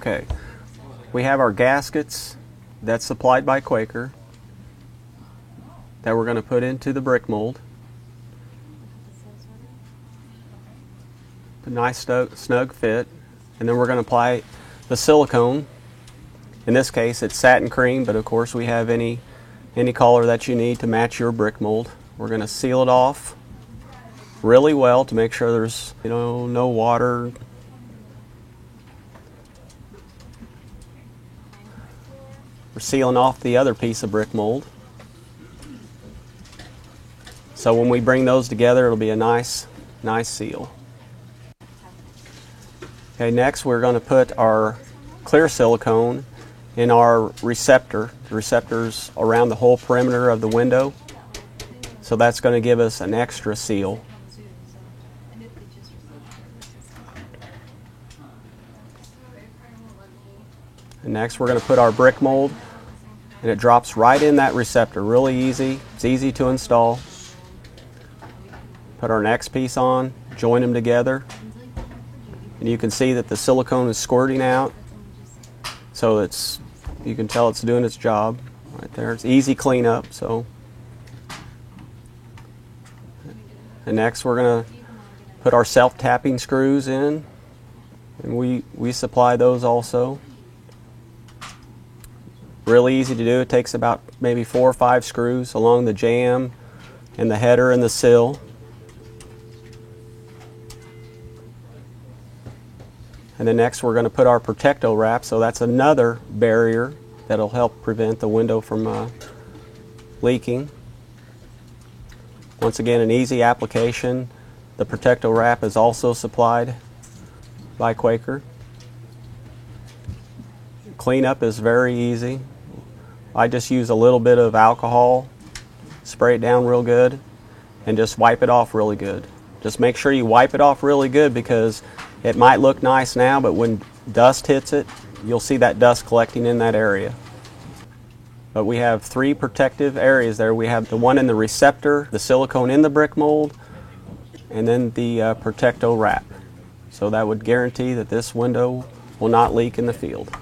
Okay, we have our gaskets that's supplied by Quaker that we're going to put into the brick mold. A nice snug fit, and then we're going to apply the silicone. In this case it's satin cream, but of course we have any color that you need to match your brick mold. We're going to seal it off really well to make sure there's no water. We're sealing off the other piece of brick mold, so when we bring those together it'll be a nice seal. Okay, next we're going to put our clear silicone in our receptor. The receptor's around the whole perimeter of the window, so that's going to give us an extra seal. And next we're going to put our brick mold, and it drops right in that receptor. Really easy. It's easy to install. Put our next piece on, join them together, and you can see that the silicone is squirting out, so you can tell it's doing its job right there. It's easy cleanup. And next we're going to put our self-tapping screws in, and we supply those also. Really easy to do. It takes about maybe 4 or 5 screws along the jamb and the header and the sill. And then next we're going to put our Protecto wrap, so that's another barrier that'll help prevent the window from leaking. Once again, an easy application. The Protecto wrap is also supplied by Quaker. Cleanup is very easy. I just use a little bit of alcohol, spray it down real good, and just wipe it off really good. Just make sure you wipe it off really good, because it might look nice now, but when dust hits it, you'll see that dust collecting in that area. But we have 3 protective areas there. We have the one in the receptor, the silicone in the brick mold, and then the Protecto wrap. So that would guarantee that this window will not leak in the field.